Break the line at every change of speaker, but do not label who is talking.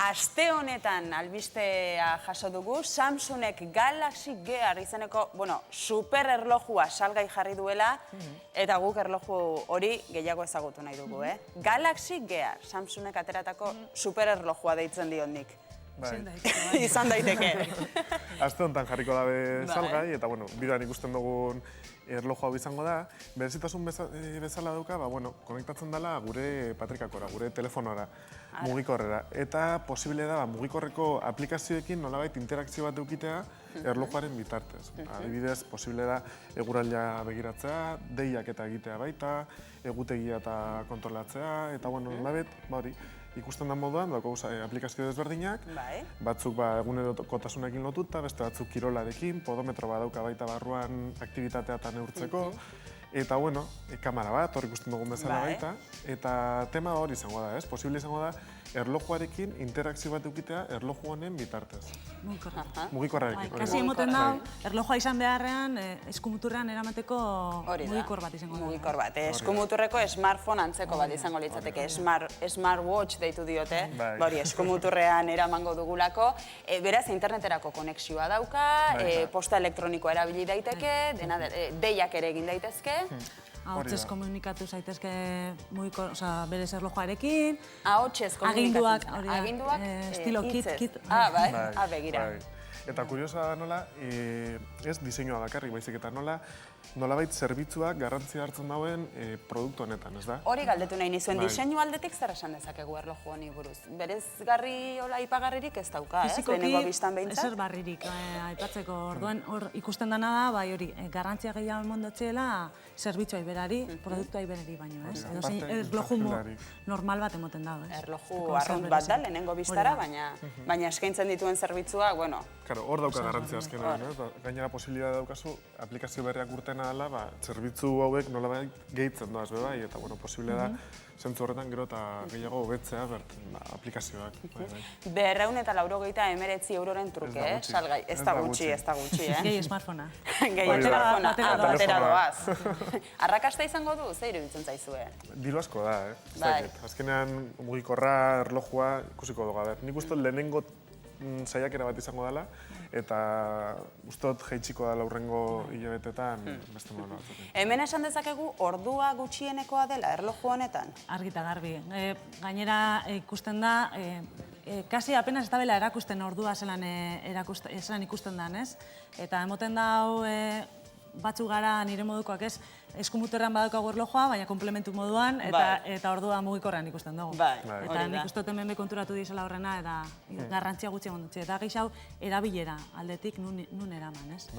Aste honetan albistea jaso dugu, Samsungek Galaxy Gear izeneko, super erlojua salgai jarri duela, eta guk erloju hori gehiago ezagutu nahi dugu, Galaxy Gear, Samsungek ateratako super erlojua deitzen diot nik. Izan daiteke.
Aste honetan jarriko dabe salgai, eta bideoan ikusten dugun erloju hau izango da. Berezitasun bezala dauka, konektatzen dela gure patrikakora, gure telefonora, mugikorrera. Eta posible da mugikorreko aplikazioekin nolabait interakzio bat edukitea erlojuaren bitartez. Adibidez, posible da eguraldia begiratzea, deiak eta egitea baita, egutegia eta kontrolatzea, eta nolabait, ikusten da moduan, dauko aplikazio desberdinak, batzuk egunerokotasunekin lotuta, beste batzuk kirolarekin, podometro badauka baita barruan aktibitatea eta neurtzeko, eta kamera bat, hor ikusten dugun bezala baita, eta tema hori izango da, posible izango da, erlojuarekin interakzio bat edukitea erloju honen bitartez. Mugikorrarekin.
Kasi emoten da, erlojua izan beharrean, eskumuturrean eramateko mugikor bat izango da.
Mugikor bat, eskumuturreko smartphone antzeko bat izango litzateke, smartwatch deitu diote, eskumuturrean eramango dugulako. Beraz, interneterako konexioa dauka, posta elektronikoa erabili daiteke, deiak ere egin daitezke.
Ahotsez komunikatu zaitezke berez erlojuarekin.
Ahotsez komunikatu.
Aginduak, estilo kit.
Begira.
Eta kuriosa da nola, ez diseinua bakarrik baizik eta nolabait zerbitzuak garrantzia hartzen dauen produktu honetan, ez da?
Hori galdetu nahi nizuen, diseinu aldetik zer esan dezakegu erloju honi buruz? Berezgarri ipagarririk ez dauka, lehenengo bistan behintzat?
Ezer barririk aipatzeko, orduan hor ikusten dena da, hori, garrantzia gehiago emondotxeela zerbitzua iberari, produktua iberari baino, ez? Edo zein erloju normal bat emoten da, ez?
Erloju arrunt bat da, lehenengo bistara, baina eskaintzen dituen zerbitzua,
hor dauka garrantzia azkenean, gainera posibilitatea daukazu, aplikazio berriak urtena dela, zerbitzu hauek nolabait gehitzen doaz bebai, eta posible da, zentzu horretan gero eta gehiago hobetzea aplikazioak.
289 euroren truke, salgai, ez da gutxi,
Gehi smartphonea.
Gehi smartphonea, atera doaz. Arrakasta izango du, ze iruditzen zaizue?
Diru asko da, azkenean mugikorra, erlojua, ikusiko dugu. Nik uste lehenengo saiakera bat izango dela, eta ustot jaitsiko dela hurrengo hilabetetan beste modu bat.
Hemen esan dezakegu ordua gutxienekoa dela erloju honetan?
Argita garbi. Gainera ikusten da, kasi apenas ez da bela erakusten ordua zelan ikusten da, ez? Eta emoten da hau batzuk gara nire modukoak ez, eskumuturrean badaukagu erlojua, baina komplementu moduan, eta ordua mugikorrean ikusten dugu. Eta nik uste hemen konturatu dizela horrena, eta garrantzia gutxi egon dutxe. Eta gehiago, erabilera aldetik nun eraman, ez?